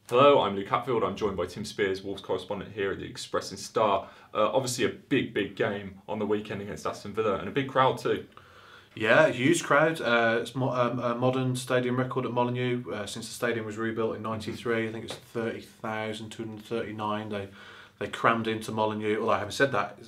Hello, I'm Luke Hatfield. I'm joined by Tim Spears, Wolves correspondent here at the Express and Star. Obviously a big game on the weekend against Aston Villa and a big crowd too. Yeah, a huge crowd. It's a modern stadium record at Molineux. Since the stadium was rebuilt in '93, I think it's 30,239. They crammed into Molineux. Although having said that,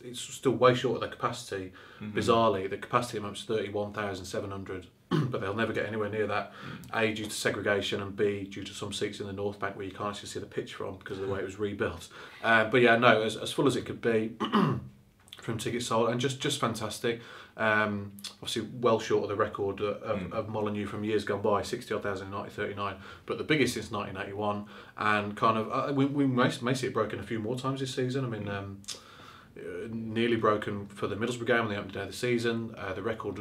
it's still way short of their capacity. Bizarrely, the capacity amount is 31,700. But they'll never get anywhere near that, A, due to segregation, and B, due to some seats in the North Bank where you can't actually see the pitch from because of the way it was rebuilt. But yeah, no, as full as it could be from tickets sold, and just fantastic. Obviously well short of the record of Molineux from years gone by, 60,000 in 1939, but the biggest since 1981, and kind of we may see it broken a few more times this season. I mean, nearly broken for the Middlesbrough game on the opening day of the season. The record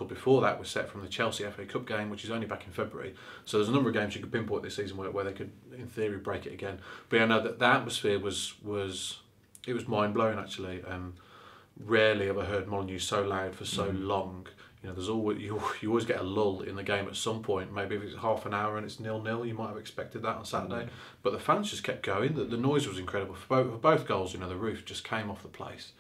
before that was set from the Chelsea FA Cup game, which is only back in February. So there's a number of games you could pinpoint this season where they could, in theory, break it again. But yeah, no, the atmosphere was mind blowing actually. Rarely have I heard Molineux so loud for so long. You know, there's always you always get a lull in the game at some point. Maybe if it's half an hour and it's 0-0, you might have expected that on Saturday. But the fans just kept going. The noise was incredible for both goals. You know, the roof just came off the place.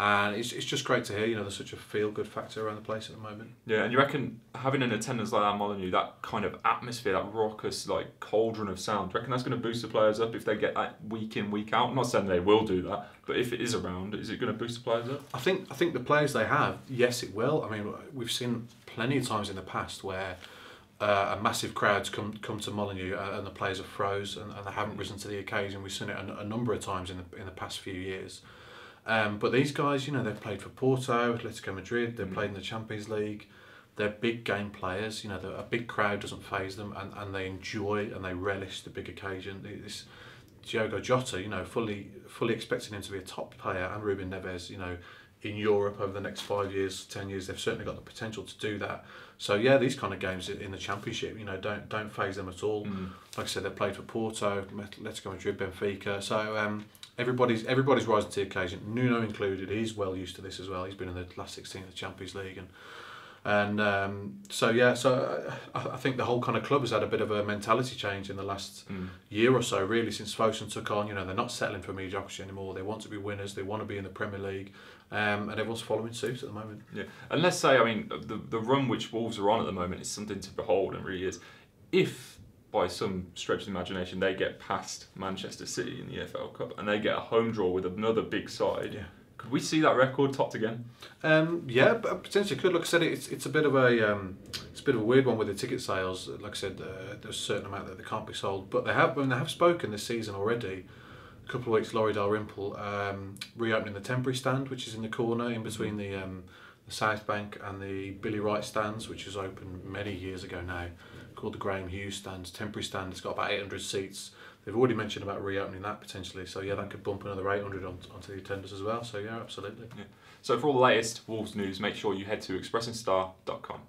And it's just great to hear, you know, there's such a feel-good factor around the place at the moment. Yeah, and you reckon having an attendance like that at Molineux, that kind of atmosphere, that raucous, like, cauldron of sound, do you reckon that's going to boost the players up if they get that week in, week out? I'm not saying they will do that, but if it is around, is it going to boost the players up? I think the players they have, yes, it will. I mean, we've seen plenty of times in the past where a massive crowd's come to Molineux and the players have froze and they haven't risen to the occasion. We've seen it a number of times in the past few years. But these guys, you know, they've played for Porto, Atletico Madrid, they've played in the Champions League. They're big game players, you know, a big crowd doesn't faze them, and they enjoy and they relish the big occasion. This Diogo Jota, you know, fully expecting him to be a top player, and Ruben Neves, you know, in Europe over the next 5 years, 10 years, they've certainly got the potential to do that. So yeah, these kind of games in the Championship, you know, don't faze them at all. Like I said, they played for Porto, Atletico Madrid, Benfica. So everybody's rising to the occasion. Nuno included. He's well used to this as well. He's been in the last 16 of the Champions League, so yeah. So I think the whole kind of club has had a bit of a mentality change in the last year or so, really, since Fosun took on. You know, they're not settling for mediocrity anymore. They want to be winners. They want to be in the Premier League. And everyone's following suit at the moment. Yeah, and let's say, I mean, the run which Wolves are on at the moment is something to behold, and really is. If by some stretch of the imagination they get past Manchester City in the EFL Cup and they get a home draw with another big side, could we see that record topped again? Yeah, but potentially could. Like I said, it's a bit of a weird one with the ticket sales. Like I said, there's a certain amount that can't be sold, but they have spoken this season already. A couple of weeks, Laurie Dalrymple reopening the temporary stand, which is in the corner in between the South Bank and the Billy Wright stands, which was opened many years ago now, called the Graham Hughes stand. Temporary stand. It's got about 800 seats. They've already mentioned about reopening that potentially, so yeah, that could bump another 800 onto the attendance as well. So yeah, absolutely. Yeah. So for all the latest Wolves news, make sure you head to expressandstar.com.